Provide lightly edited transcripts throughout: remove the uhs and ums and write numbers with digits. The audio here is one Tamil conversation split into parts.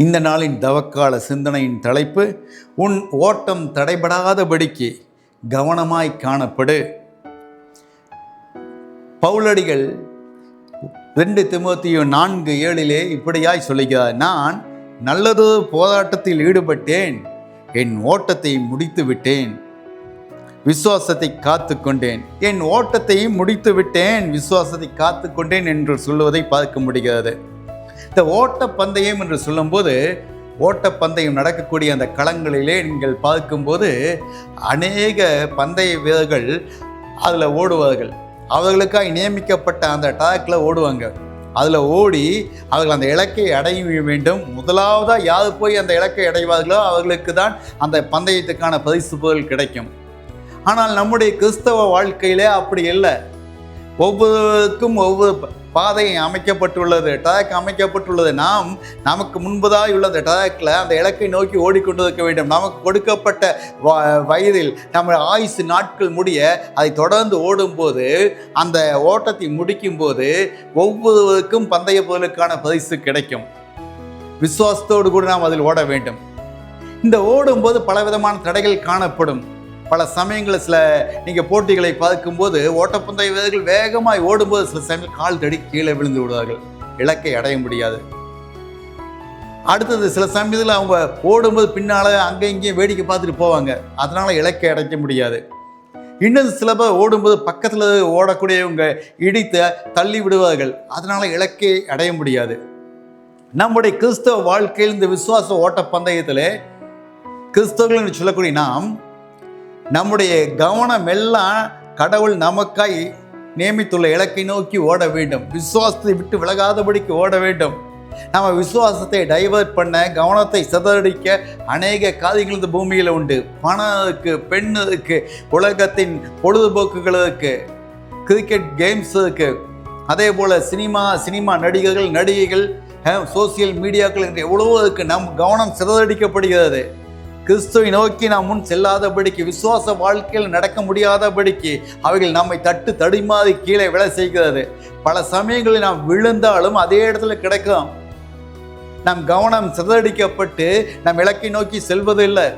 இந்த நாளின் தவக்கால சிந்தனையின் தலைப்பு, உன் ஓட்டம் தடைபடாதபடிக்கு கவனமாய் காணப்படு. பவுலடிகள் 2 தீமோத்தேயு 4:7 இப்படியாய் சொல்லுகிறார், நான் நல்லதொரு போராட்டத்தில் ஈடுபட்டேன், என் ஓட்டத்தை முடித்து விட்டேன், விசுவாசத்தை காத்து கொண்டேன். என் ஓட்டத்தை முடித்து விட்டேன், விசுவாசத்தை காத்து கொண்டேன் என்று சொல்லுவதை பார்க்க முடிகிறது. இந்த ஓட்டப்பந்தயம் என்று சொல்லும்போது, ஓட்டப்பந்தயம் நடக்கக்கூடிய அந்த களங்களிலே நீங்கள் பார்க்கும்போது அநேக பந்தய வீரர்கள் அதில் ஓடுவார்கள். அவர்களுக்காக நியமிக்கப்பட்ட அந்த ட்ராக்கில் ஓடுவாங்க. அதில் ஓடி அவர்கள் அந்த இலக்கை அடைய வேண்டும். முதலாவதாக யார் போய் அந்த இலக்கை அடைவார்களோ அவர்களுக்கு தான் அந்த பந்தயத்துக்கான பரிசு பொருள் கிடைக்கும். ஆனால் நம்முடைய கிறிஸ்தவ வாழ்க்கையிலே அப்படி இல்லை. ஒவ்வொருவருக்கும் ஒவ்வொரு பாதை அமைக்கப்பட்டுள்ளது, ட்ராக் அமைக்கப்பட்டுள்ளது. நமக்கு முன்பதாக உள்ள அந்த ட்ராக்கில் அந்த இலக்கை நோக்கி ஓடிக்கொண்டிருக்க வேண்டும். நமக்கு கொடுக்கப்பட்ட வயதில் நம்ம ஆயுசு நாட்கள் முடிய அதை தொடர்ந்து ஓடும்போது, அந்த ஓட்டத்தை முடிக்கும்போது ஒவ்வொருவருக்கும் பந்தய பொருளுக்கான பரிசு கிடைக்கும். விசுவாசத்தோடு கூட நாம் அதில் ஓட வேண்டும். இந்த ஓடும்போது பலவிதமான தடைகள் காணப்படும். பல சமயங்களில் நீங்கள் போட்டிகளை பார்க்கும்போது ஓட்டப்பந்தய வீரர்கள் வேகமாக ஓடும்போது சில சமயம் கால் தடி கீழே விழுந்து விடுவார்கள், இலக்கை அடைய முடியாது. அடுத்தது சில சமயத்தில் அவங்க ஓடும்போது பின்னால் அங்கே இங்கேயும் வேடிக்கை பார்த்துட்டு போவாங்க, அதனால் இலக்கை அடைக்க முடியாது. இன்னும் சில பேர் ஓடும்போது பக்கத்தில் ஓடக்கூடியவங்க இடித்து தள்ளி விடுவார்கள், அதனால் இலக்கை அடைய முடியாது. நம்முடைய கிறிஸ்தவ வாழ்க்கையில் இந்த விசுவாச ஓட்டப்பந்தயத்தில் கிறிஸ்தவர்கள் என்று சொல்லக்கூடிய நாம் நம்முடைய கவனம் எல்லாம் கடவுள் நமக்காய் நியமித்துள்ள இலக்கை நோக்கி ஓட வேண்டும். விசுவாசத்தை விட்டு விலகாதபடிக்கு ஓட வேண்டும். நம்ம விசுவாசத்தை டைவர்ட் பண்ண, கவனத்தை சிதறடிக்க அநேக காரியங்கள் இந்த பூமியில் உண்டு. பணம் இருக்கு, பெண் இருக்கு, உலகத்தின் பொழுதுபோக்குகளுக்கு, கிரிக்கெட் கேம்ஸ் இருக்கு, அதே போல் சினிமா நடிகைகள், சோசியல் மீடியாக்கள் என்று எவ்வளவோ இருக்கு. நம் கவனம் சிதறடிக்கப்படுகிறது. கிறிஸ்துவை நோக்கி நாம் முன் செல்லாதபடிக்கு, விசுவாச வாழ்க்கையில் நடக்க முடியாதபடிக்கு அவைகள் நம்மை தடுமாறி கீழே விழ செய்கிறது. பல சமயங்களில் நாம் விழுந்தாலும் அதே இடத்துல கிடைக்கும். நம் கவனம் சிதறடிக்கப்பட்டு நம் இலக்கை நோக்கி செல்வதில்லை.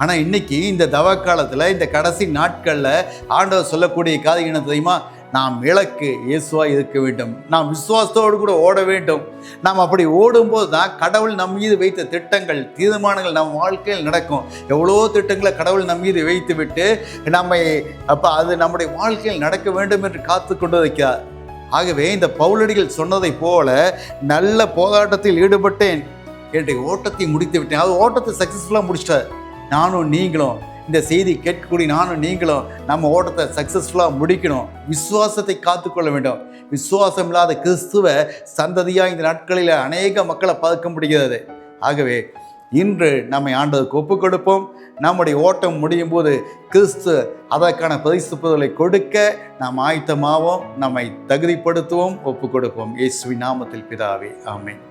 ஆனால் இன்னைக்கு இந்த தவ காலத்தில், இந்த கடைசி நாட்களில் ஆண்டவர் சொல்லக்கூடிய காரியம் என்ன தெரியுமா? நாம் இலக்கு இயேசுவாய் இருக்க வேண்டும். நாம் விசுவாசத்தோடு கூட ஓட வேண்டும். நாம் அப்படி ஓடும்போது தான் கடவுள் நம் மீது வைத்த திட்டங்கள், தீர்மானங்கள் நம் வாழ்க்கையில் நடக்கும். எவ்வளோ திட்டங்களை கடவுள் நம் மீது வைத்து விட்டு அது நம்முடைய வாழ்க்கையில் நடக்க வேண்டும் என்று காத்து கொண்டு வைக்கிறார். ஆகவே இந்த பவுலடிகள் சொன்னதை போல நல்ல போராட்டத்தில் ஈடுபட்டேன், என்னுடைய ஓட்டத்தை முடித்து விட்டேன். அது ஓட்டத்தை சக்ஸஸ்ஃபுல்லாக முடிச்சிட்டார். நானும் நீங்களும், இந்த செய்தி கேட்கக்கூடிய நானும் நீங்களும் நம்ம ஓட்டத்தை சக்ஸஸ்ஃபுல்லாக முடிக்கணும். விசுவாசத்தை காத்துக்கொள்ள வேண்டும். விசுவாசம் இல்லாத கிறிஸ்துவ சந்ததியாக இந்த நாட்களில் அநேக மக்களை பார்க்க முடிகிறது. ஆகவே இன்று நம்மை ஆண்டவருக்கு ஒப்புக் கொடுப்போம். நம்முடைய ஓட்டம் முடியும் போது கிறிஸ்து அதற்கான பரிசு பொருளை கொடுக்க நாம் ஆயத்தமாவோம். நம்மை தகுதிப்படுத்துவோம், ஒப்புக் கொடுப்போம். இயேசுவின் நாமத்தில் பிதாவே, ஆமென்.